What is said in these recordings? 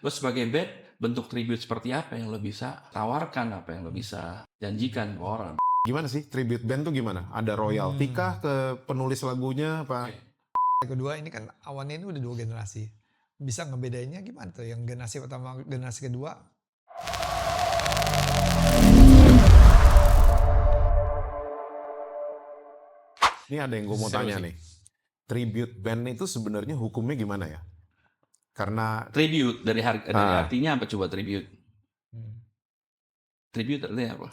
Lo sebagai band, bentuk tribute seperti apa yang lo bisa tawarkan, apa yang lo bisa janjikan ke orang? Gimana sih tribute band tuh gimana? Ada royalti kah ke penulis lagunya apa? Kedua ini kan awannya ini udah 2 generasi. Bisa ngebedainnya gimana tuh? Yang generasi pertama, generasi kedua? Ini ada yang gue mau Seru tanya sih. nih. Tribute band itu sebenarnya hukumnya gimana ya? Karena Tribute dari artinya apa coba tribute? Hmm. Tribute artinya apa?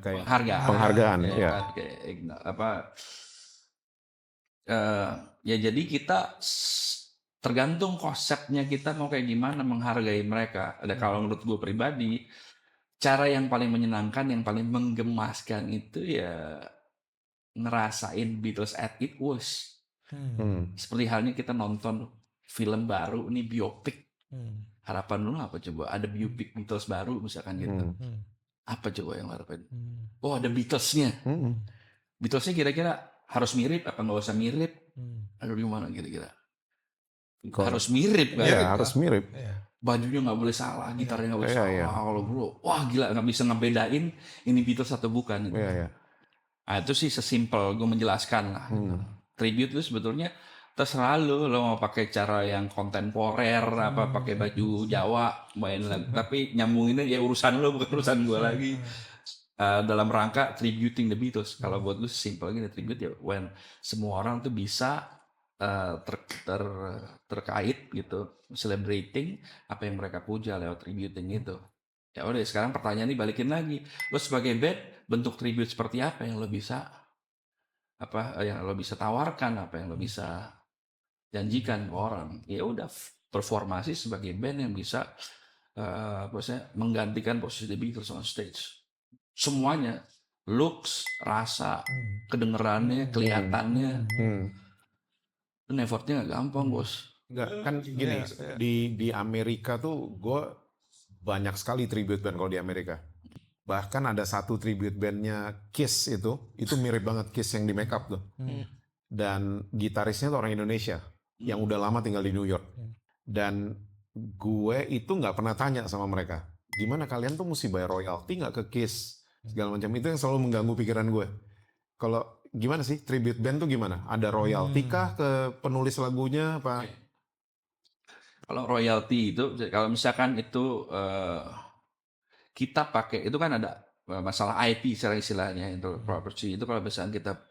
kayak Penghargaan. ya. Kan, kayak apa? Ya jadi kita tergantung konsepnya kita mau kayak gimana menghargai mereka. Ada kalau menurut gue pribadi, cara yang paling menyenangkan, yang paling menggemaskan itu ya ngerasain Beatles at it was. Seperti halnya kita nonton film baru, ini biopik. Harapan lu apa coba? Ada biopik Beatles baru misalkan gitu. Apa coba yang lo harapin? Oh ada Beatlesnya. Beatlesnya kira-kira harus mirip apa nggak usah mirip? Aduh gimana kira-kira? Harus mirip kan? Ya harus mirip. Bajunya nggak boleh salah, gitarnya nggak boleh salah. Iya. Kalau bro, wah gila nggak bisa ngebedain ini Beatles atau bukan. Gitu. Iya. Nah, itu sih sesimpel gue menjelaskan lah. Tribute itu sebetulnya terserah lo mau pakai cara yang kontemporer apa pakai baju Jawa main lagu, tapi nyambunginnya ya urusan lo bukan urusan gue lagi. Dalam rangka tributing the Beatles. Kalau buat lu simpel gini, tribute ya when semua orang tuh bisa terkait gitu, celebrating apa yang mereka puja lewat tributing itu. Ya udah sekarang pertanyaan ini balikin lagi. Lo sebagai band bentuk tribute seperti apa yang lo bisa tawarkan, apa yang lo bisa janjikan ke orang? Ya udah performasi sebagai band yang bisa menggantikan posisi The Beatles on stage. Semuanya, looks, rasa, kedengerannya, kelihatannya, itu effortnya nggak gampang bos. Enggak, kan gini, di Amerika tuh gue banyak sekali tribute band kalau di Amerika. Bahkan ada satu tribute bandnya Kiss itu mirip banget Kiss yang di make up tuh. Dan gitarisnya tuh orang Indonesia yang udah lama tinggal di New York. Dan gue itu nggak pernah tanya sama mereka, gimana kalian tuh mesti bayar royalti nggak ke Kiss segala macam. Itu yang selalu mengganggu pikiran gue. Kalau gimana sih tribute band tuh gimana? Ada royalti kah ke penulis lagunya apa? Kalau royalti itu, kalau misalkan itu kita pakai, itu kan ada masalah IP secara istilahnya, itu property. Itu kalau misalkan kita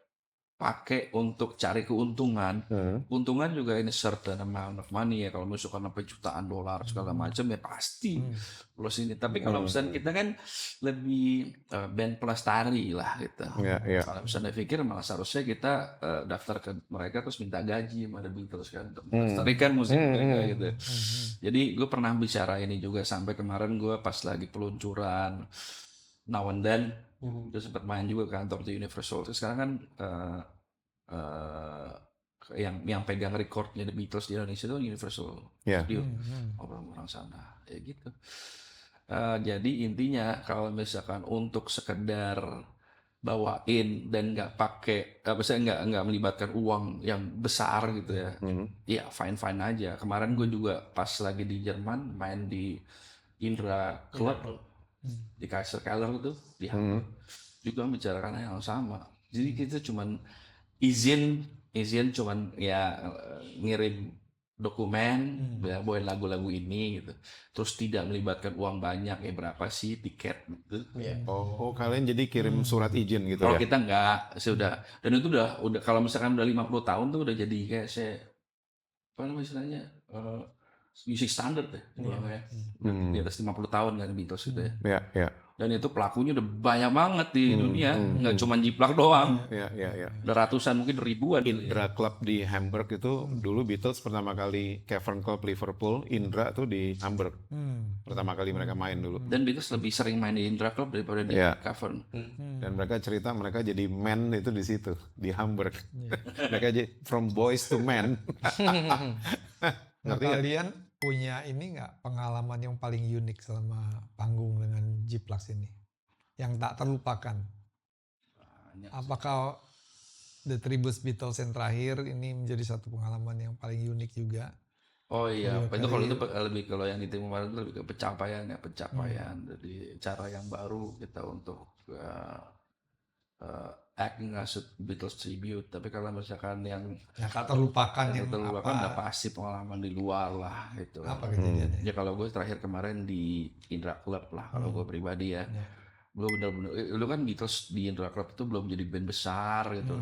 pakai untuk cari keuntungan, keuntungan juga ini certain amount of money ya. Kalau misalkan sampai jutaan dolar segala macam ya pasti plus ini. Tapi kalau misalkan kita kan lebih band pelestari lah gitu. Kalau misalnya pikir malah seharusnya kita daftar ke mereka terus minta gaji sama The Beatles kan untuk melestarikan musik mereka gitu. Jadi gue pernah bicara ini juga sampai kemarin gue pas lagi peluncuran Now and Then. Dia sempat main juga ke kantor di Universal. Terus sekarang kan yang pegang recordnya The Beatles di Indonesia itu Universal Studio, orang-orang sana, ya gitu. Jadi intinya kalau misalkan untuk sekedar bawain dan nggak pakai, nggak melibatkan uang yang besar gitu ya, ya fine aja. Kemarin gue juga pas lagi di Jerman main di Indra Club. Di Kaiser Keller itu di Hamburg juga membicarakan hal yang sama. Jadi kita cuman izin cuman ya ngirim dokumen ya bawain lagu-lagu ini gitu. Terus tidak melibatkan uang banyak, ya berapa sih tiket gitu. Oh, kalian jadi kirim surat izin gitu Kalau ya? kita enggak, sudah. Dan itu udah kalau misalkan udah 50 tahun tuh udah jadi kayak apa namanya istilahnya music standard ya. Di atas 50 tahun kan Beatles itu ya. Ya. Dan itu pelakunya udah banyak banget di dunia, nggak cuma jiplak doang. Ya. Udah ratusan, mungkin ribuan. Indra Club di Hamburg itu dulu Beatles pertama kali Cavern Club Liverpool, Indra tuh di Hamburg. Pertama kali mereka main dulu. Dan Beatles lebih sering main di Indra Club daripada di Cavern. Dan mereka cerita mereka jadi men itu di situ, di Hamburg. Mereka jadi from boys to men. Nah, kalian punya ini nggak pengalaman yang paling unik selama panggung dengan Jiplaks ini? Yang tak terlupakan? Apakah The Tribute Beatles yang terakhir ini menjadi satu pengalaman yang paling unik juga? Oh iya, Video itu kalau klip. itu lebih kalau yang di tim kemarin itu lebih ke pencapaian ya, pencapaian. Jadi cara yang baru kita untuk acting as a Beatles tribute. Tapi kalau misalkan yang Yang tak terlupakan yang terlalu kan udah apa pasti pengalaman di luar lah gitu kan. apa kejadiannya? Ya kalau gue terakhir kemarin di Indra Club lah kalau gue pribadi ya. Ya. Gue bener-bener, lu kan Beatles di Indra Club itu belum jadi band besar gitu.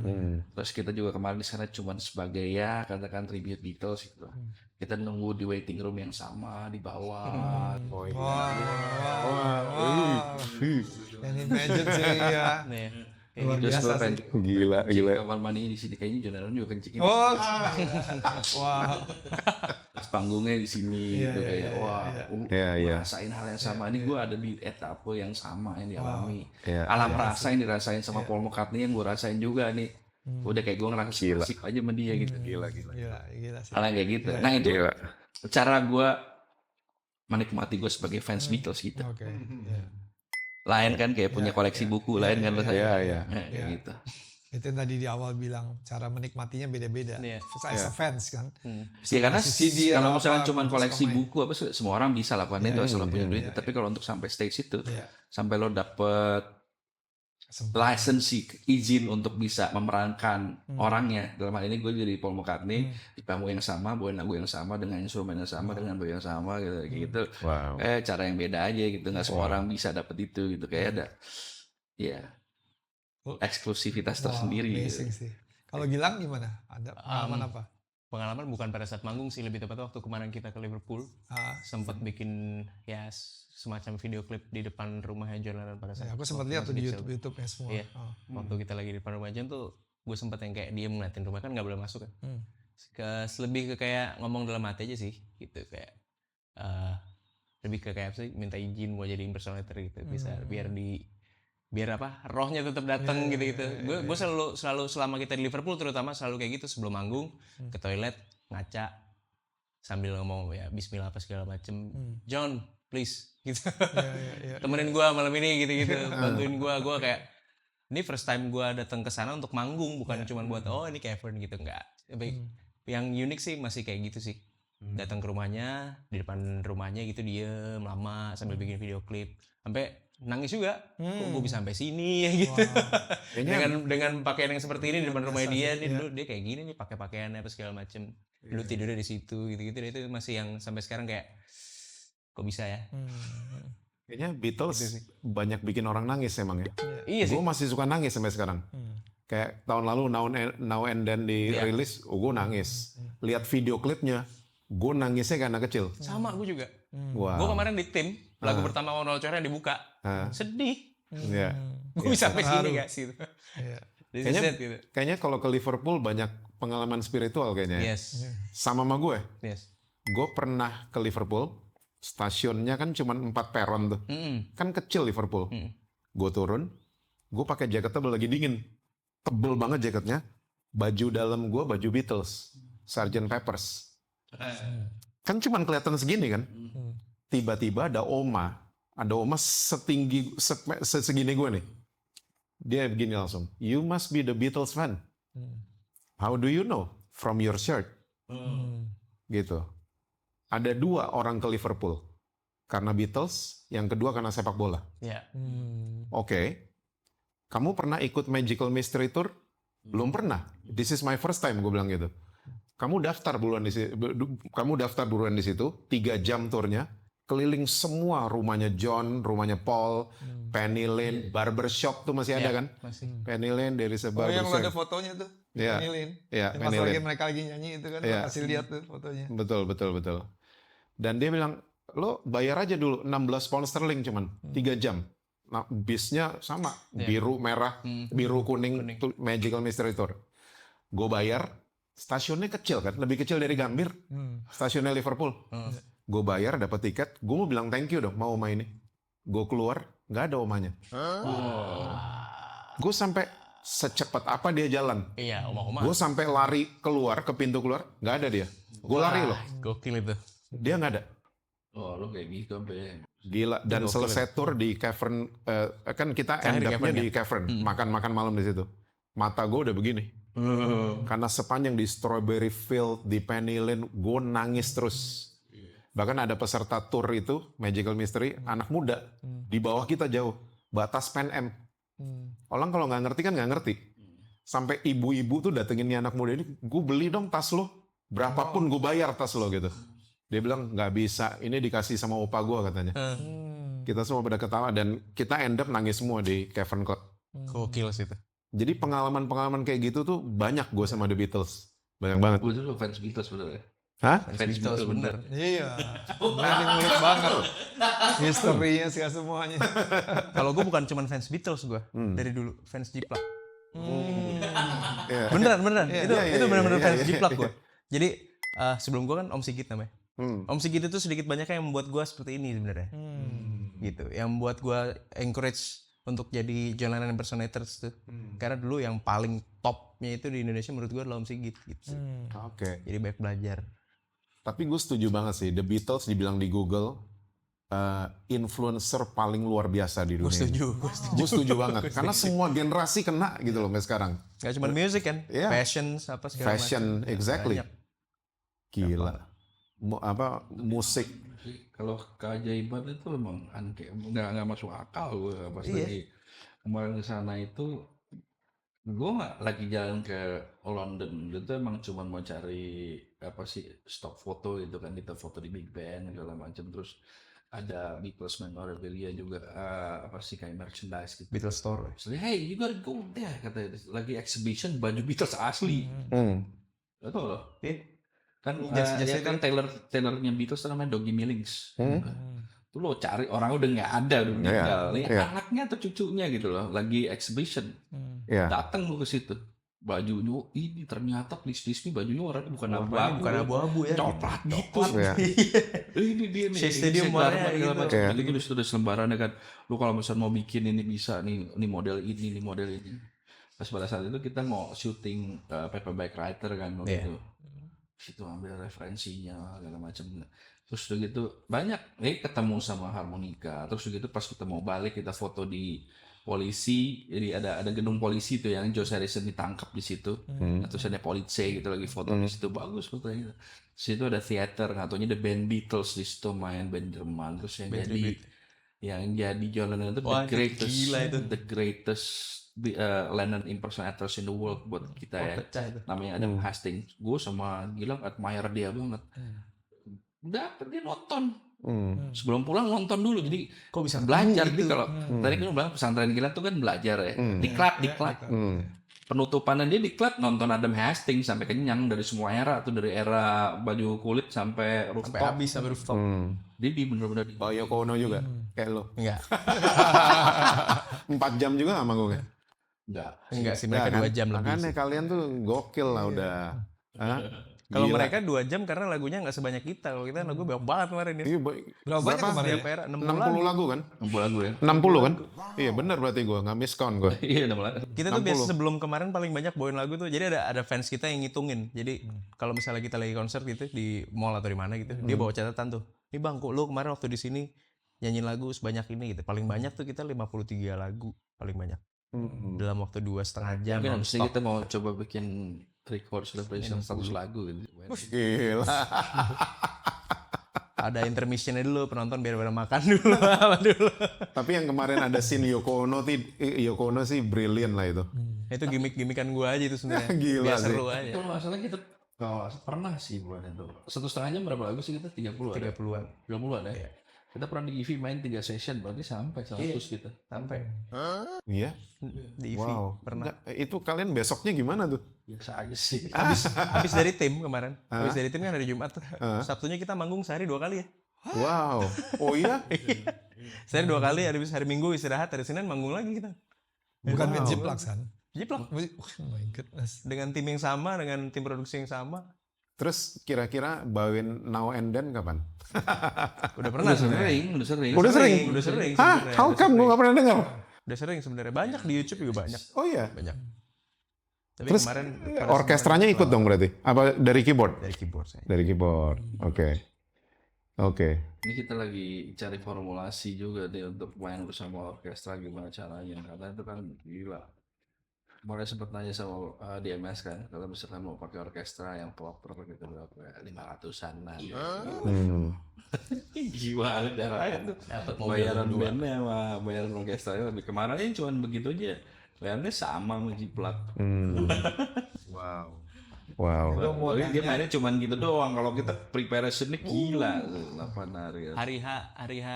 Terus kita juga kemarin di sana cuman sebagai ya katakan tribute Beatles gitu. Kita nunggu di waiting room yang sama di bawah. Oh iya. Wow. Can imagine sih ya. Nih, Luar Terus biasa gue sih. pengen Gila, kencing gila. kamar mandi di sini kayaknya John Lennon juga kencingin. Oh, wow. Terus panggungnya di sini Iya, gitu iya, kayak iya, wah, Iya, iya. rasain hal yang sama. Ini gue ada di etapa yang sama yang dialami. Iya, Alam rasa yang dirasain sama Paul McCartney yang gue rasain juga nih. Udah kayak gue ngerasa asik aja sama dia gitu. Gila. Gila sih. Hal yang kayak gitu. Nah itu Gila. cara gue menikmati gue sebagai fans Beatles gitu. Oke. Ya. Lain kan kayak punya koleksi buku lain kan lo saya. Iya. Kayak gitu. Itu yang tadi di awal bilang cara menikmatinya beda-beda. Iya. As a fans kan. Ya karena CD kalau atau misalkan apa, cuma terus koleksi pemain. buku apa semua orang bisa lakukan itu asal lo punya duit. Tapi kalau untuk sampai stage itu, Iya. sampai lo dapet Sempat. license izin untuk bisa memerankan orangnya. Dalam hal ini gue jadi Paul McCartney di panggung yang sama, bawain lagu yang sama dengan instrumen yang sama dengan band yang sama gitu. Gitu. Wow. Cara yang beda aja gitu. Nggak semua orang bisa dapet itu gitu. Kayak ada ya eksklusivitas tersendiri. Amazing Gitu. sih. Kalau Gilang gimana? Ada pengalaman apa? pengalaman bukan pada saat manggung sih, lebih tepat waktu kemarin kita ke Liverpool sempat bikin ya semacam video klip di depan rumahnya John Lennon pada saat Aku sempat waktu lihat masih tuh di kecil. YouTube-nya semua. Iya. Waktu kita lagi di depan rumah John tuh gue sempat yang kayak dia ngeliatin rumah kan nggak boleh masuk kan. Lebih ke kayak ngomong dalam hati aja sih gitu, kayak lebih ke kayak apa sih, minta izin mau jadi impersonator gitu, bisa biar apa rohnya tetap datang gitu. Gue selalu selama kita di Liverpool terutama selalu kayak gitu, sebelum manggung ke toilet ngaca sambil ngomong ya Bismillah apa segala macem, John please gitu. Temenin gue malam ini gitu bantuin gue kayak ini first time gue datang ke sana untuk manggung, bukan cuma buat oh ini cavern gitu, enggak. Yang unik sih masih kayak gitu sih, datang ke rumahnya, di depan rumahnya gitu diem lama sambil bikin video klip, sampai nangis juga. Kok gue bisa sampai sini ya gitu. dengan pakaian yang seperti ini di depan rumah dia nih, dulu dia kayak gini nih pakai pakaiannya apa segala macem, dulu tidurnya di situ gitu itu masih yang sampai sekarang kayak kok bisa ya. Kayaknya Beatles banyak bikin orang nangis emang ya. Iya sih. Gue masih suka nangis sampai sekarang. Kayak tahun lalu Now and Then dirilis, gue nangis. Lihat video klipnya, gue nangisnya karena kecil. Sama gue juga. Wow. Gue kemarin di tim lagu pertama Ronald Cohen dibuka, sedih. Iya. Gue bisa sampai sini guys gitu. Kayaknya kalau ke Liverpool banyak pengalaman spiritual kayaknya. Yes. Sama gue. Yes. Gue pernah ke Liverpool, stasiunnya kan cuma 4 peron tuh. Kan kecil Liverpool. Gue turun, gue pakai jaket tebel, lagi dingin. Tebel banget jaketnya. Baju dalam gue baju Beatles, Sgt. Peppers. Kan cuma kelihatan segini kan. Tiba-tiba ada oma setinggi segini gue nih. Dia begini langsung, you must be the Beatles fan. How do you know? From your shirt. Gitu. Ada 2 orang ke Liverpool. Karena Beatles, yang kedua karena sepak bola. Ya. Oke. Kamu pernah ikut Magical Mystery Tour? Belum pernah. This is my first time, gue bilang gitu. Kamu daftar duluan di situ, 3 jam turnya, keliling semua rumahnya John, rumahnya Paul, Penny Lane, barbershop tuh masih ada kan? Masih. Penny Lane, dari yang barbershop. ada fotonya tuh. Iya. Penny Lane. Iya, Yang Penny pas lagi Lane. mereka lagi nyanyi itu kan, Iya. kasih lihat tuh fotonya. Betul. Dan dia bilang, lo bayar aja dulu 16 pound sterling cuman, 3 jam. Nah, bisnya sama, biru, merah, biru, kuning. Tuh Magical Mystery Tour. Gue bayar, stasiunnya kecil kan, lebih kecil dari Gambir, stasiunnya Liverpool. Gue bayar, dapat tiket, gue mau bilang thank you dong, mau oma ini. Gue keluar, nggak ada omanya. Gue sampai secepat apa dia jalan. Iya, oma-oma. Gue sampai lari keluar, ke pintu keluar, nggak ada dia. Gue lari loh, Gokil itu. dia nggak ada. Oh, lu kayak gitu sampai. Gila. Dan selesai tour di Cavern, kan kita end up-nya di Cavern, makan-makan malam di situ. Mata gue udah begini. Karena sepanjang di Strawberry Field, di Penny Lane, gue nangis terus. Bahkan ada peserta tour itu, Magical Mystery, anak muda. Di bawah kita jauh, batas Pan Am. Orang kalau nggak ngerti kan nggak ngerti. Sampai ibu-ibu tuh datengin nih anak muda ini, gue beli dong tas lo. Berapapun gue bayar tas lo gitu. Dia bilang nggak bisa, ini dikasih sama opa gue katanya. Kita semua pada ketawa dan kita end up nangis semua di Cavern Club. Gokil sih itu. Jadi pengalaman-pengalaman kayak gitu tuh banyak gue sama The Beatles. Banyak banget. Gue tuh fans Beatles sebenarnya. Hah? Fans Beatles bener. Iya. Ngulik banget. Historinya sih semuanya. Kalau gue bukan cuma fans Beatles gue dari dulu, fans Jiplak. Iya. Beneran. Iya, itu iya, itu iya, bener-bener iya, fans iya. Jiplak gue. Jadi sebelum gue kan Om Sigit namanya. Hmm. Om Sigit itu sedikit banyak yang membuat gue seperti ini sebenarnya. Gitu. Yang membuat gue encourage untuk jadi jalanan impersonators tuh. Karena dulu yang paling topnya itu di Indonesia menurut gue adalah Om Sigit gitu. Oke. Jadi banyak belajar. Tapi gue setuju banget sih. The Beatles dibilang di Google influencer paling luar biasa di dunia. Gue setuju banget. Karena semua generasi kena gitu loh sampai sekarang. Gak cuma music kan, Iya. fashion apa segala Fashion, macam. exactly. Banyak. Gila. Musik. Kalau keajaiban itu memang nggak masuk akal gue pas lagi kemarin ke sana itu. Gue nggak lagi jalan ke London, itu emang cuma mau cari apa sih stock foto gitu kan, kita foto di Big Ben segala macam, terus ada Beatles memorabilia juga apa sih kayak merchandise gitu. Beatles Store. So, hey, you gotta go there, katanya lagi exhibition baju Beatles asli. Betul loh. Kan Jas-jasnya kan Taylornya Beatles itu namanya Doggy Millings. Tuh lo cari orang udah nggak ada, udah meninggal. Ini anaknya atau cucunya gitu loh, lagi exhibition. Iya. Datang lo ke situ. Bajunya ini ternyata please bajunya warnanya bukan abu-abu ya. Coklat gitu. Iya. Ini dia nih. Shea Stadium warnanya gitu. Iya. Jadi itu sudah selembaran kan. Lu kalau misalnya mau bikin ini bisa nih model ini, model ini. Pas pada saat itu kita mau syuting paperback writer kan waktu itu. Situ ambil referensinya segala macam. Terus udah gitu banyak ketemu sama harmonika. Terus udah gitu pas kita mau balik kita foto di polisi, jadi ada gedung polisi tuh yang George Harrison ditangkap di situ. Terus ada polisi gitu lagi foto di situ, bagus fotonya. Di situ ada theater, katanya ada band Beatles di situ main, band Jerman. Terus yang jadi jalanan itu the greatest Lennon impersonators in the world buat kita ya. Namanya Adam Hastings. Gue sama Gilang admire dia banget. Udah dia nonton. Sebelum pulang nonton dulu, jadi Kok bisa belajar. ketemu Jadi gitu? kalau tadi kan bilang pesantren Gilang tuh kan belajar ya, diklat. Penutupannya dia diklat nonton Adam Hastings sampai kenyang, dari semua era tuh, dari era baju kulit sampai Sampai rooftop. habis sampai rooftop. Dia bener-bener Oh, Yoko Ono juga kayak lo. Enggak. 4 jam juga sama gue. Enggak sih, mereka 2 jam lebih. Makanya Sih. kalian tuh gokil lah udah. Kalau mereka 2 jam karena lagunya nggak sebanyak kita. Kalau kita lagu banyak banget kemarin ya. Iya, Berapa banyak kemarin? Setiap era 60 lagu kan? 60 lagu ya. 60 kan? Iya benar berarti gue nggak miss count gue. Iya, udah mulai. Kita tuh biasa sebelum kemarin paling banyak bawain lagu tuh. Jadi ada fans kita yang ngitungin. Jadi kalau misalnya kita lagi konser gitu di mall atau di mana gitu, dia bawa catatan tuh. Nih bang, kok lu kemarin waktu di sini nyanyiin lagu sebanyak ini gitu. Paling banyak tuh kita 53 lagu paling banyak. Dalam waktu 2,5 jam. Mungkin habis ini non-stop. kita mau coba bikin record celebration 100 lagu gitu. Gila. Ada intermissionnya dulu, penonton biar pada makan dulu. Apa dulu. Tapi yang kemarin ada scene Yoko Ono sih brilliant lah itu. Itu gimmick-gimmickan gue aja itu sebenarnya. Gila Biar sih. seru aja. Kalau nggak salah kita pernah sih buat itu 1,5 jam berapa lagu sih kita? 30 ada? 30-an. 30-an ya? Kita pernah di GV main 3 session, berarti sampai 100 kita. Sampai Iya. di EV Wow. pernah. Enggak, itu kalian besoknya gimana tuh? Biasa aja sih. Habis dari tim kemarin. Habis dari tim kan hari Jumat tuh. Sabtunya kita manggung sehari 2 kali ya. Wow. Oh iya? Sehari 2 kali, hari Minggu istirahat, hari Senin manggung lagi kita. Bukan band Jiplak kan? Jiplak. Oh my goodness. Dengan tim yang sama, dengan tim produksi yang sama. Terus kira-kira bawain Now and Then kapan? Udah pernah sebenarnya. Udah sering. Udah sering? Udah sering Hah? sebenarnya. How come gue gak pernah dengar? Udah sering sebenarnya. Banyak di YouTube juga banyak. Oh iya? Banyak. Tapi Terus kemarin orkestranya ikut dong berarti? Apa dari keyboard? dari keyboard saya. Dari keyboard. Oke. Oke. Ini kita lagi cari formulasi juga deh untuk main bersama orkestra, gimana caranya. Karena itu kan gila. Mulai sempat nanya sama DMS kan, kalau misalkan mau pakai orkestra yang proper gitu berapa 500-an lah. Gimana caranya tuh? Dapat mobil Bayaran dua. bandnya sama bayaran orkestranya lebih kemana ini cuman begitu aja. Bayarannya sama sama Jiplak. Wow. Wow. Soalnya dia mainnya cuman gitu doang. Kalau kita preparationnya gila, 8 hari. Ya. Hari H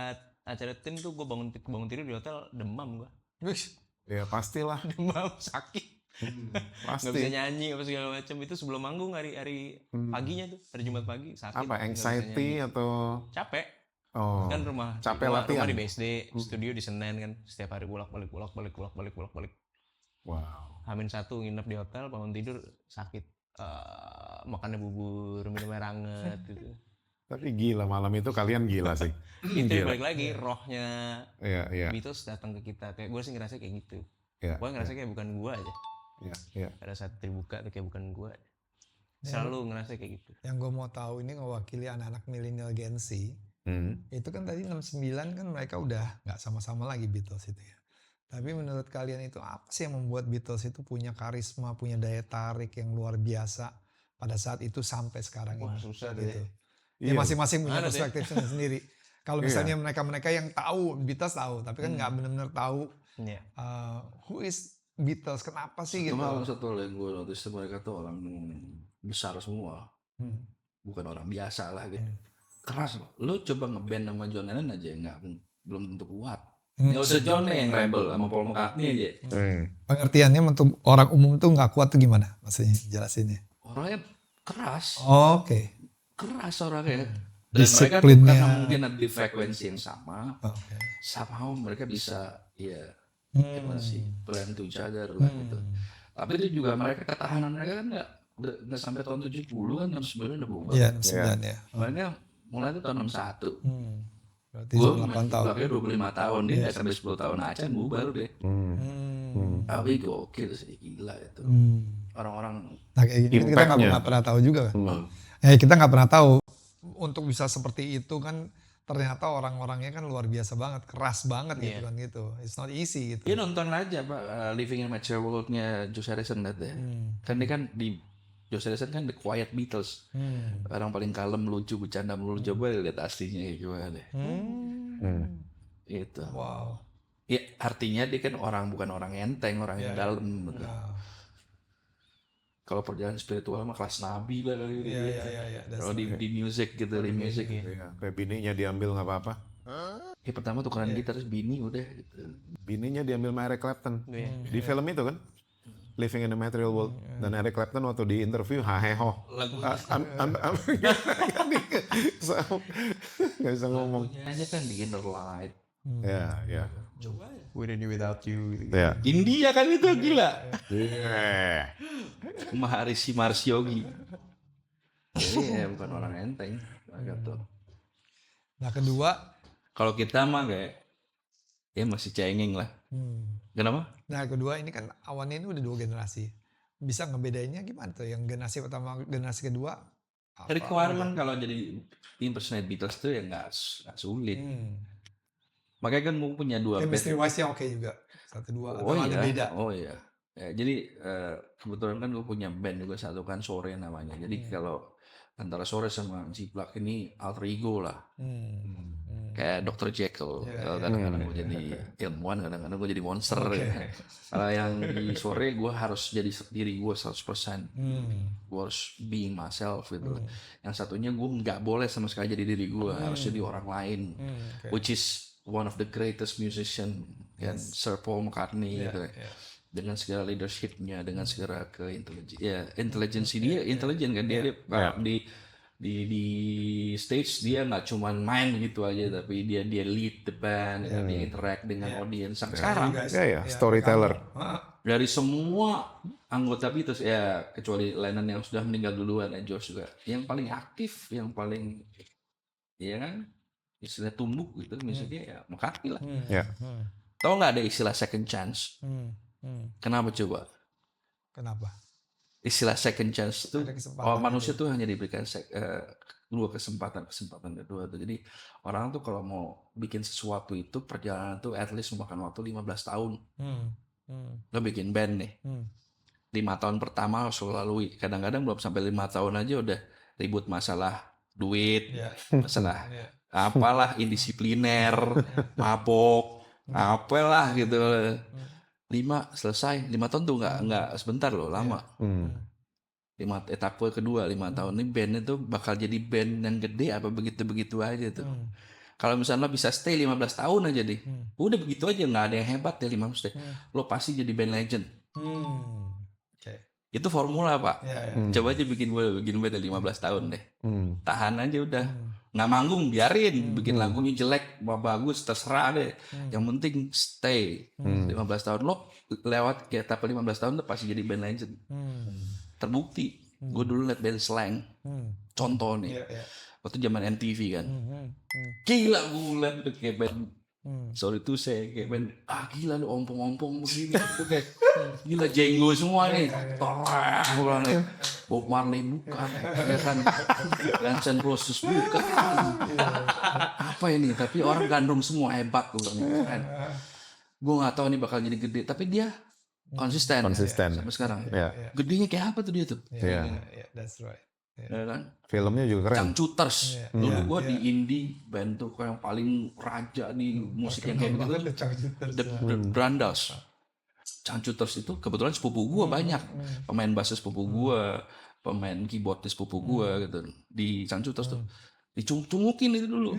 acara tim tuh gue bangun tidur di hotel demam gue. Wih, Ya pastilah. Demam sakit. Nggak bisa Pasti. nyanyi apa segala macam. Itu sebelum manggung hari paginya tuh, hari Jumat pagi sakit. Apa nggak bisa anxiety nyanyi. atau Capek. oh Kan rumah latihan? di BSD, studio di Senen kan. Setiap hari bolak balik. Wow. H-1 nginep di hotel, bangun tidur sakit. Makannya bubur, minum air hangat gitu. Tapi gila malam itu kalian gila sih. Itu yang balik lagi rohnya Iya, iya, Beatles datang ke kita. Kayak gue sih ngerasa kayak gitu. iya. Gue ngerasa kayak bukan gue aja. Iya, iya. Pada saat terbuka tuh kayak bukan gue. Selalu ngerasa kayak gitu. yang gue mau tahu ini mewakili anak-anak milenial Gen Z. Itu kan tadi 69 kan mereka udah nggak sama-sama lagi Beatles itu ya. Tapi menurut kalian itu apa sih yang membuat Beatles itu punya karisma, punya daya tarik yang luar biasa pada saat itu sampai sekarang Wah, ini? susah Gitu. deh. Ya Iya. masing-masing punya Ada deh. perspektifnya sendiri. Kalau misalnya mereka-mereka yang tahu Beatles tahu, tapi kan nggak benar-benar tahu Iya. who is Beatles, kenapa sih gitu? Satu hal yang gue notice mereka tuh orang besar semua. Bukan orang biasa lah gitu. Keras loh. Lu coba ngeband sama John Lennon aja belum tentu kuat. Nggak usah John yang rebel sama Paul McCartney aja. Pengertiannya untuk orang umum tuh nggak kuat tuh gimana? Maksudnya jelasinnya. Orangnya keras. Oke. Keras orangnya. Dan mereka tuh Disiplinnya. karena mungkin ada di frekuensi yang sama. Oke. Somehow mereka bisa gimana sih blend to each other lah gitu. Tapi itu juga mereka ketahanan mereka kan nggak sampai tahun 70 kan tahun 90 udah bubar. Iya, 9 ya. Mereka mulai itu tahun 61. Berarti Gue 8 tahun. pakai 25 tahun dia nggak sampai 10 tahun aja bubar deh. Tapi gokil sih gila itu. Orang-orang Nah kayak gini kita Impact-nya. nggak pernah tahu juga kan. Kita nggak pernah tahu untuk bisa seperti itu kan ternyata orang-orangnya kan luar biasa banget, keras banget gitu kan gitu. It's not easy gitu. dia nonton aja Pak Living in a Material World-nya George Harrison lihat deh. Kan dia kan di George Harrison kan the quiet Beatles. Orang paling kalem, lucu, bercanda melulu. Coba lihat aslinya kayak gimana deh. Itu. Wow. Ya artinya dia kan bukan orang enteng, orang yang dalam. Gitu. Kalau perjalanan spiritual mah kelas nabi lah kali gitu. Iya. Kalau di music gitu, di music. Iya, kayak bininya diambil nggak apa-apa. Ya pertama tukeran gitar terus bini udah gitu. Bininya diambil sama Eric Clapton. Di film itu kan, Living in the Material World. Dan Eric Clapton waktu di interview, haheho. Gak bisa ngomong. Aja kan di Inner Light. Ya. With and without you. Ya. India kan itu gila. Yeah. Maharishi Marsyogi. Jadi ya bukan orang enteng. Gitu. Nah kedua. Kalau kita mah kayak ya masih cengeng lah. Kenapa? Nah kedua ini kan awannya ini udah 2 generasi. Bisa ngebedainnya gimana tuh? Yang generasi pertama, generasi kedua? Requirement kalau jadi impersonate Beatles tuh ya nggak sulit. Makanya kan gue punya 2 band. Chemistry wise-nya oke juga. 1, 2 Oh atau ada iya. beda? Oh iya. Ya, jadi kebetulan kan gue punya band juga satu kan Sore namanya. Jadi kalau antara Sore sama Jiplak ini alter ego lah. Kayak Dr. Jekyll. Kadang-kadang gue jadi ilmuwan, kadang-kadang gue jadi monster. Kalau yang di Sore gue harus jadi diri gue 100%. Gue harus being myself gitu. Yang satunya gue nggak boleh sama sekali jadi diri gue. Harus jadi orang lain. Which is one of the greatest musician kan Sir Paul McCartney gitu. Dengan segala leadershipnya, dengan segala intelijensi dia intelijen kan dia di stage dia nggak cuman main gitu aja tapi dia lead the band, dia interact dengan audiens sampai sekarang. Ya, storyteller. Dari semua anggota Beatles ya kecuali Lennon yang sudah meninggal duluan, George juga yang paling aktif, yang paling ya kan istilah tumbuk gitu misalnya ya McCartney lah. Tahu nggak ada istilah second chance? Kenapa coba? Kenapa? Istilah second chance itu manusia tuh hanya diberikan 2 kesempatan kedua tuh. Jadi orang tuh kalau mau bikin sesuatu itu perjalanan tuh at least memakan waktu 15 tahun. Lo bikin band nih. 5 tahun pertama harus lo lalui. Kadang-kadang belum sampai 5 tahun aja udah ribut masalah duit, masalah apalah indisipliner, mabok, apalah gitu. 5 tahun tuh nggak sebentar loh, lama. 5 etape kedua 5 tahun ini band itu bakal jadi band yang gede apa begitu-begitu aja tuh. Kalau misalnya lo bisa stay 15 tahun aja deh, udah begitu aja, nggak ada yang hebat deh 15 deh. Lo pasti jadi band legend. Itu formula pak. Coba aja bikin band 15 tahun deh. Tahan aja udah. Nggak manggung biarin, bikin lagunya jelek, bagus terserah deh. Yang penting stay 15 tahun. Lo lewat kayak etapa 15 tahun lo pasti jadi band legend. Terbukti. Gue dulu liat band Slang. Contoh nih. Waktu zaman MTV kan. Gila gue liat udah kayak band. Sorry to say kayak band. Gila lu ompong-ompong begini. Itu kayak gila jenggo semua nih. Bob Marley bukan. Ya kan. Guns N' Roses bukan. Apa ini? Tapi orang gandrung semua hebat. Gue gak tahu nih bakal jadi gede. Tapi dia konsisten sampai sekarang. Gedenya kayak apa tuh dia tuh? That's right. Ya kan? Filmnya juga keren. Changcuters. Dulu gue di indie band tuh yang paling raja di musik yang kayak begitu. The Brandas. Changcuters itu kebetulan sepupu gue banyak. Pemain bass sepupu gue, pemain keyboard sepupu gue gitu. Di Changcuters tuh dicungukin itu dulu.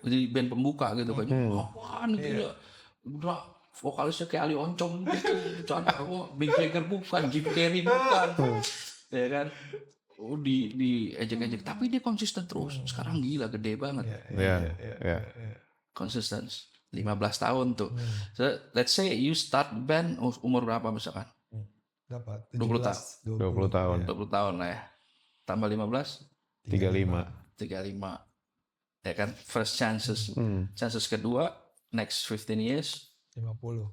Jadi band pembuka gitu kan. Apaan gitu. Udah vokalisnya kayak Ali Oncom gitu. Big Jagger bukan, Jim Carrey bukan. Ya kan? Di ejek-ejek, tapi dia konsisten terus. Sekarang gila gede banget. Konsisten 15 tahun tuh. So, let's say you start band umur berapa misalkan? Dapat 20 tahun. 20 tahun. 20 tahun lah ya. Tambah 15 35. Ya kan? First chances. Chances kedua next 15 years 50.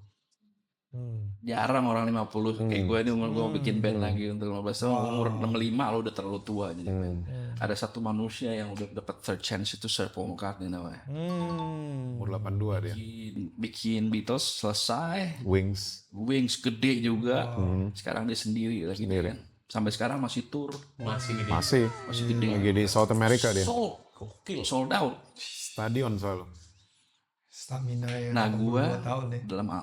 Jarang orang 50 kayak gue ini umur gue mau bikin band lagi untuk 15 tahun. Umur 65 lo udah terlalu tua jadi band. Ada satu manusia yang udah dapat third chance itu Sir Paul McCartney namanya. Umur 82 dia. Bikin Beatles selesai. Wings gede juga. Sekarang dia sendiri lagi kan. Sampai sekarang masih tour. Masih gede. Masih gede. Lagi di South America dia. Sold out. Stadion selalu. Stamina yang Nah gue tahun ya.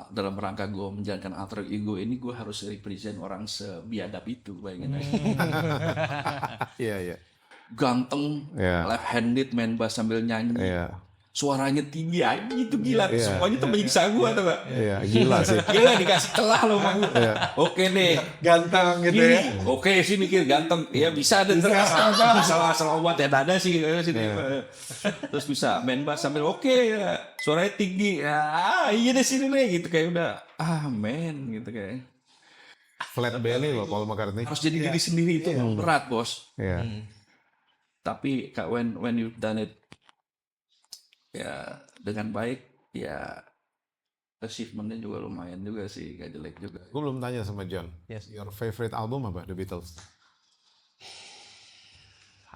dalam rangka gue menjalankan alter ego ini gue harus represent orang sebiadab itu bayangin aja. Iya. Ganteng, left handed main bass sambil nyanyi. Suaranya tinggi aja itu gila. Semuanya tuh menyiksa gue tuh gak? Iya, gila sih. Gila dikasih celah loh sama gue. Oke deh. Ganteng gitu Gini, ya. oke sini kira ganteng. Ya bisa deh. Asal obat ya ada sih. Terus bisa main bass sambil ya. Suaranya tinggi. Iya deh sini nih gitu kayak udah. Men gitu kayak. Flat belly loh Paul McCartney. Harus jadi diri sendiri itu berat bos. Iya. Tapi when you've done it ya dengan baik ya achievementnya juga lumayan juga sih, gak jelek juga. Gue belum tanya sama John. Yes. Your favorite album apa The Beatles?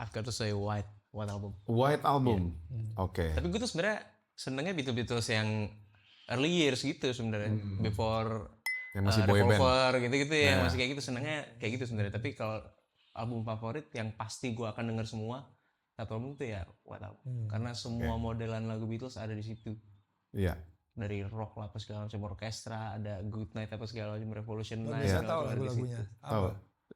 I've got to say White album. White album. Oke. Tapi gue tuh sebenarnya senengnya Beatles yang early years gitu sebenarnya. Before Yang masih boy band. Revolver gitu-gitu ya, masih kayak gitu, senengnya kayak gitu sebenarnya. Tapi kalau album favorit yang pasti gue akan denger semua satu album itu ya White Album. Karena semua modelan lagu Beatles ada di situ. Iya. Dari rock lah apa segala macam, orkestra, ada Good Night apa segala macam, Revolution Night. Saya tahu lagu-lagunya. Tahu.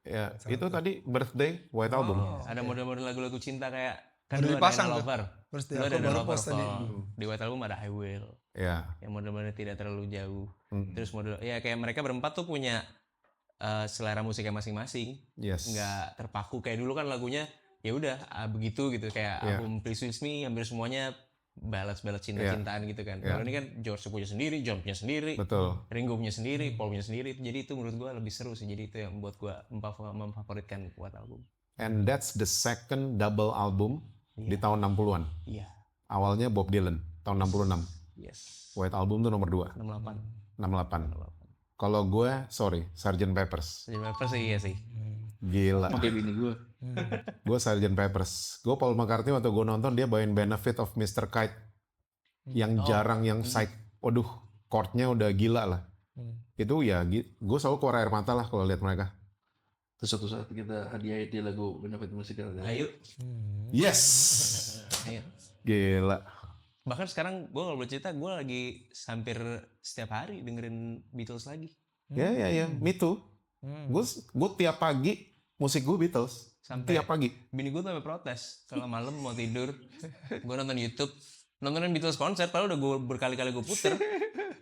Ya, itu tadi Birthday White Album. Ada model-model lagu-lagu cinta kayak kan Udah dulu dipasang ada tuh. Lover. Birthday Dulu aku ada baru Lover post tadi. Di White Album ada I Will. Ya. Yang model-model tidak terlalu jauh. Terus model ya kayak mereka berempat tuh punya selera musiknya masing-masing. Yes. Nggak terpaku kayak dulu kan lagunya ya udah begitu gitu kayak album Please With Me hampir semuanya ballad cinta-cintaan gitu kan. Kalau ini kan George punya sendiri, John punya sendiri, Betul. Ringo punya sendiri, Paul punya sendiri. Jadi itu menurut gue lebih seru sih. Jadi itu yang membuat gue memfavoritkan White Album. And that's the second double album di tahun 60-an. Iya. Awalnya Bob Dylan tahun 66. Yes. White Album tuh nomor 2. 68. 68. Kalau gue, Sgt. Peppers. Jadi Peppers sih iya sih. Gila. Oke bini gue. Gue Sgt. Peppers. Gue Paul McCartney waktu gue nonton dia bawain Benefit of Mr. Kite. Yang jarang yang side. Waduh, chordnya udah gila lah. Itu ya gue selalu keluar air mata lah kalau lihat mereka. Terus suatu saat kita hadiahin dia lagu benefit musikal. Ayo. Yes. Ayo. Gila. Bahkan sekarang gue kalau boleh cerita, gue lagi hampir setiap hari dengerin Beatles lagi. Ya, me too. Gue tiap pagi musik gue Beatles. Sampai Tiap pagi. bini gue tuh sampai protes kalau malam mau tidur, gue nonton YouTube, nontonin Beatles konser, padahal udah gue berkali-kali gue puter.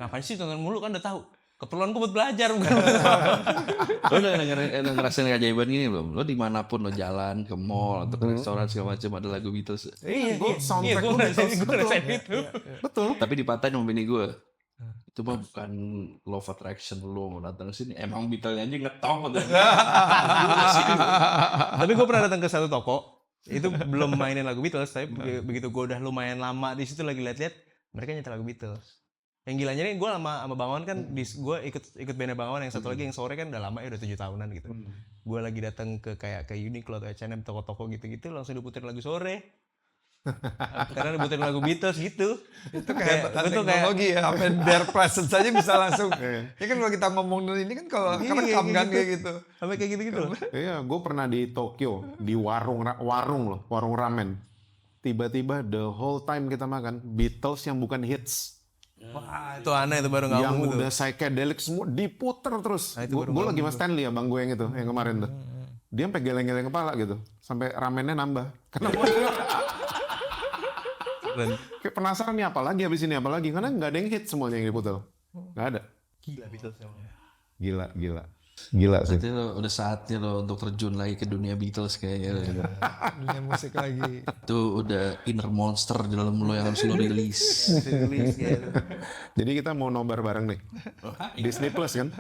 Ngapain sih tonton mulu, kan udah tahu. Keperluan gue buat belajar bukan. Lo udah ngerasain keajaiban gini belum? Lo dimanapun lo jalan ke mall atau ke restoran segala macam ada lagu Beatles. Gue soundtrack gue gue Beatles. ngerasain itu. Betul. Tapi dipatahin sama bini gue. Itu mah bukan love attraction lo mau datang ke sini. Emang Beatles-nya aja ngetop. Tapi gue pernah datang ke satu toko, itu belum mainin lagu Beatles, tapi begitu gue udah lumayan lama di situ lagi lihat-lihat, mereka nyetel lagu Beatles. Yang gilanya nih, gue sama Bang Awan kan, gue ikut bandnya Bang Awan, yang satu lagi yang sore kan udah lama ya, udah 7 tahunan gitu. Gue lagi datang ke kayak ke Uniqlo atau H&M, toko-toko gitu-gitu, langsung diputerin lagu sore. Karena diputerin lagu Beatles gitu. Itu kehebatan teknologi ya, sampai bare presence saja bisa langsung. Ya kan kalau kita ngomong ini kan kalau rekam kan kayak gitu. Sampai kayak gitu-gitu. Iya, gue pernah di Tokyo di warung ramen. Tiba-tiba the whole time kita makan Beatles yang bukan hits. Wah, itu aneh, itu baru Yang ngabung tuh. udah psychedelic semua diputer terus. Gue lagi sama Stanley ya, Bang Goeng itu yang kemarin tuh. Dia sampai geleng-geleng kepala gitu, sampai ramennya nambah. Karena kayak penasaran nih apalagi habis ini apalagi, karena nggak ada yang hit semuanya yang diputar. Nggak ada. Gila Beatles emang. Gila sih. Berarti lo udah saatnya lo untuk terjun lagi ke dunia Beatles kayaknya. Dunia musik lagi. Itu udah inner monster di dalam lo yang harus lo rilis. Jadi kita mau nobar bareng nih. Disney Plus kan?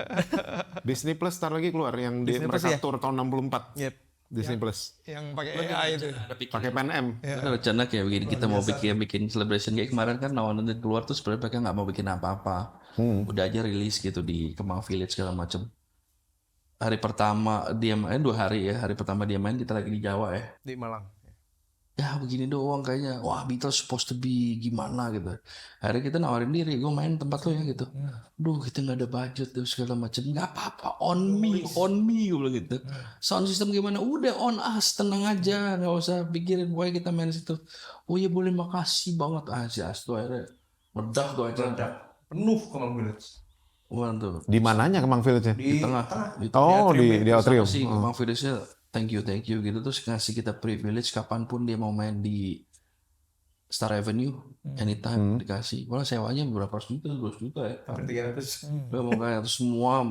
Disney Plus ntar lagi keluar yang Disney Plus mereka ya? tour tahun 64. Yep. Disney Plus. Yang pakai AI itu. Pakai PNM. Ada rencana kayak begini, kita mau bikin celebration kayak kemarin kan lawan nanti keluar tuh sebenarnya mereka nggak mau bikin apa-apa. Udah aja rilis gitu di Kemang Village segala macem. Hari pertama dia main 2 hari ya. Hari pertama dia main kita lagi di Jawa ya. Di Malang. Ya begini doang kayaknya. Wah Beatles supposed to be gimana gitu. Akhirnya kita nawarin diri, gue main tempat lo ya gitu. Duh kita nggak ada budget tuh segala macem. Nggak apa-apa, on me gue bilang gitu. Sound system gimana? Udah on us, tenang aja, nggak usah pikirin pokoknya kita main situ. Oh iya boleh, makasih banget. Si Astu akhirnya meledak tuh aja. Penuh Kemang Village. Wah tuh. Di mananya Kemang Village-nya? Di tengah. Oh, di atrium. Sih, Kemang Village-nya thank you gitu, terus ngasih kita privilege kapanpun dia mau main di Star Avenue anytime dikasih. Malah sewanya berapa juta, 2 juta ya. Hampir 300. Udah mau kayak semua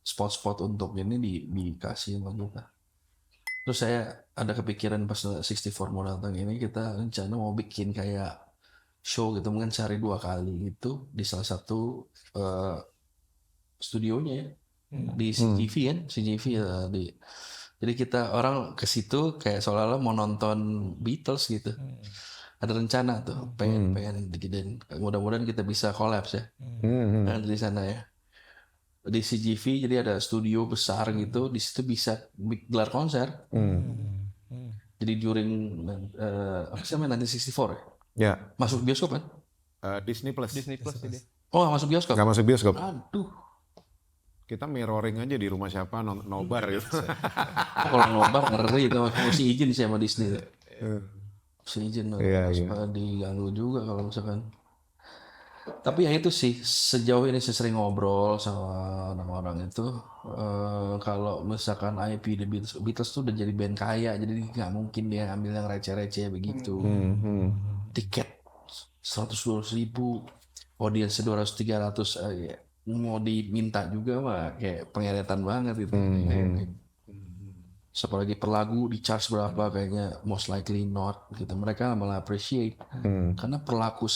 spot-spot untuk ini dikasih sama kita. Terus saya ada kepikiran pas 64 mau datang ini, kita rencana mau bikin kayak show gitu, mungkin sehari 2 kali gitu di salah satu studionya ya. Di CGV kan, CGV ya jadi kita orang ke situ kayak seolah-olah mau nonton Beatles gitu. Ada rencana tuh, pengen bikin. Mudah-mudahan kita bisa collapse ya. Di sana ya. Di CGV jadi ada studio besar gitu, di situ bisa gelar konser. Jadi during apa sih namanya 1964 ya? Ya. Masuk bioskop kan? Disney Plus. Disney Plus ini. Oh nggak masuk bioskop? Nggak masuk bioskop. Aduh. Kita mirroring aja di rumah siapa nobar gitu. Kalau nobar ngeri itu, mesti izin sih sama Disney. Mesti izin, supaya diganggu juga kalau misalkan. Tapi ya itu sih, sejauh ini saya sering ngobrol sama orang-orang itu, kalau misalkan IP The Beatles tuh udah jadi band kaya, jadi nggak mungkin dia ambil yang receh-receh begitu. Tiket 100-200 ribu, audiensnya 200-300, ya. Mau diminta juga mah kayak pengeretan banget itu. Apalagi per lagu di charge berapa, kayaknya most likely not gitu. Mereka malah appreciate karena pelaku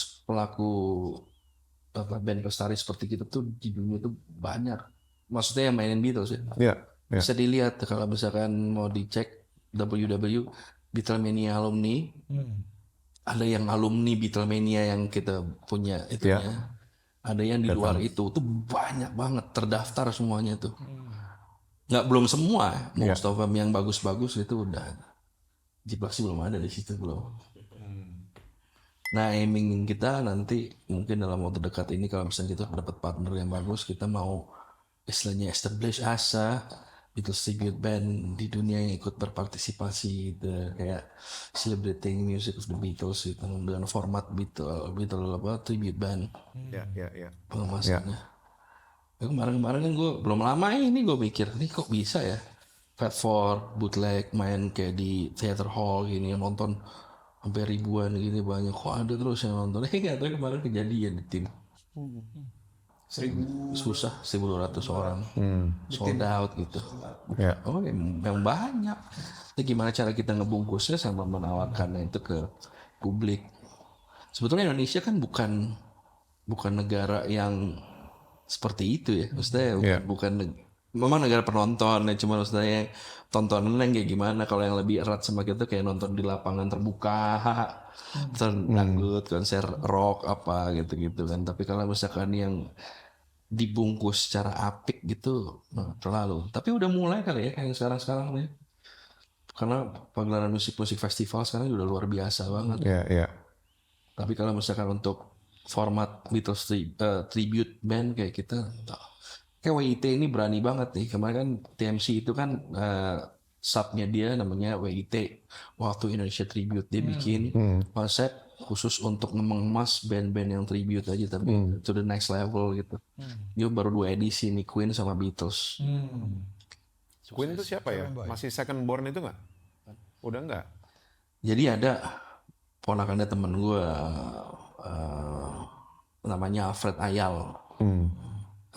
band pelestari seperti kita tuh di dunia tuh banyak. Maksudnya yang mainin Beatles ya. Bisa dilihat kalau misalkan mau dicek www Beatlemania alumni, ada yang alumni Beatlemania yang kita punya itu ya. Ada yang di luar itu tuh banyak banget terdaftar semuanya tuh. Nggak belum semua, most of them yang bagus-bagus itu udah. Jiplak sih belum ada di situ belum. Nah, aiming kita nanti mungkin dalam waktu dekat ini kalau misalnya kita dapat partner yang bagus, kita mau istilahnya establish asa Beatles tribute band di dunia yang ikut berpartisipasi gitu. Kayak celebrating music of the Beatles gitu, dengan format Beatles tribute band Ya. pengemasannya. Kemarin-kemarin kan gue belum lama ini gue mikir nih kok bisa ya Fat Four bootleg main kayak di theater hall gini nonton sampai ribuan gini banyak kok ada terus yang nonton gak tahu kemarin kejadian di tim susah 1.200 orang sold out gitu Ya. oh yang banyak itu gimana cara kita ngebungkusnya sama menawarkannya itu ke publik. Sebetulnya Indonesia kan bukan negara yang seperti itu ya, maksudnya bukan memang negara penonton ya, cuma maksudnya tontonan yang kayak gimana. Kalau yang lebih erat sama kita kayak nonton di lapangan terbuka, dangdut, konser rock apa gitu kan. Tapi kalau misalkan yang dibungkus secara apik gitu, terlalu. Tapi udah mulai kali ya kayak sekarang ya. Karena pagelaran musik festival sekarang udah luar biasa banget. Ya. Tapi kalau misalkan untuk format Beatles tribute band kayak kita, kayak WIT ini berani banget nih. Kemarin kan TMC itu kan subnya dia namanya WIT, Waktu Indonesia Tribute. Dia bikin konsep khusus untuk mengemas band-band yang tribute aja, tapi to the next level gitu. Dia baru 2 edisi nih, Queen sama Beatles. Queen itu siapa ya? Masih second born itu nggak? Udah nggak? Jadi ada ponakannya temen gue, namanya Alfred Ayal,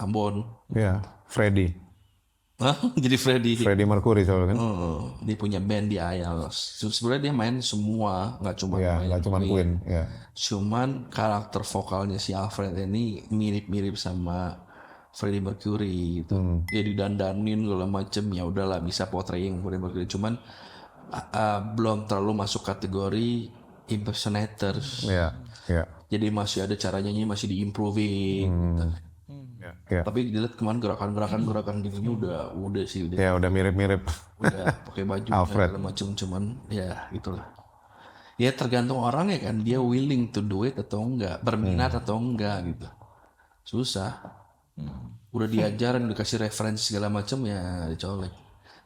Ambon. Ya, Freddie Jadi Freddie Mercury soalnya kan? dia punya band di Ayal. Sebenarnya dia main semua, nggak cuma Nggak cuma Queen. Ya. Cuman karakter vokalnya si Alfred ini mirip-mirip sama Freddie Mercury gitu. Dia didandanin segala macem, ya udahlah bisa portraying Freddie Mercury. Cuman belum terlalu masuk kategori impersonators. Ya. Jadi masih ada cara nyanyi masih diimproving. Gitu. Ya. Tapi dilihat kemarin gerakan gini udah sih udah. Ya udah mirip-mirip. Udah pakai baju Alfred. segala macam, cuman ya gitulah. Ya tergantung orang ya kan, dia willing to do it atau enggak, berminat atau enggak gitu. Susah. Udah diajarin, dikasih referensi segala macam ya dicolek.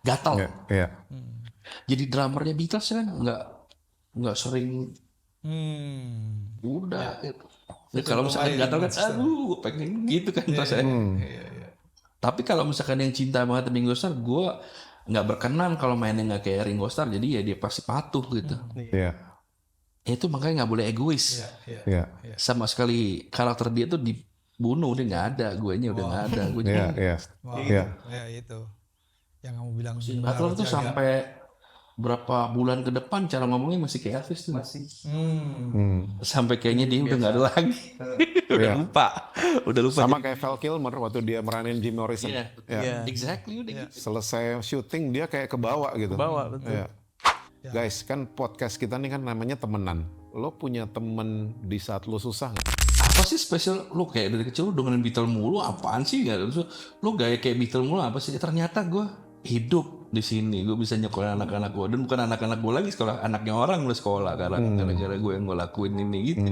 Gatal. Ya. Jadi drummernya Beatles kan nggak sering udah gitu. Ya, kalau misalkan gatal kan aduh pengen gitu kan rasanya. Tapi kalau misalkan yang cinta banget sama Ringo Starr, gue nggak berkenan kalau mainnya nggak kayak Ringo Starr, jadi ya dia pasti patuh gitu. Iya. Itu makanya nggak boleh egois. Iya. Sama sekali karakter dia tuh dibunuh, dia nggak ada, guenya udah nggak ada. Iya. Iya. Ya itu yang kamu bilang. Butler tuh sampai berapa bulan ke depan cara ngomongnya masih kayak Elvis tuh. Sampai kayaknya dia udah nggak ada lagi. Udah lupa. Sama kayak Val Kilmer waktu dia meranin Jim Morrison. Iya. Exactly udah gitu. Selesai syuting dia kayak kebawa gitu. Betul. Iya. Guys, kan podcast kita nih kan namanya temenan. Lo punya temen di saat lo susah nggak? Apa sih spesial lu kayak dari kecil lu dengerin Beatles mulu apaan sih? Lu gaya kayak Beatles mulu apa sih? Ternyata gue hidup di sini, gue bisa nyekolah anak-anak gue, dan bukan anak-anak gue lagi sekolah, anaknya orang udah sekolah karena gara-gara gue yang gue lakuin ini gitu.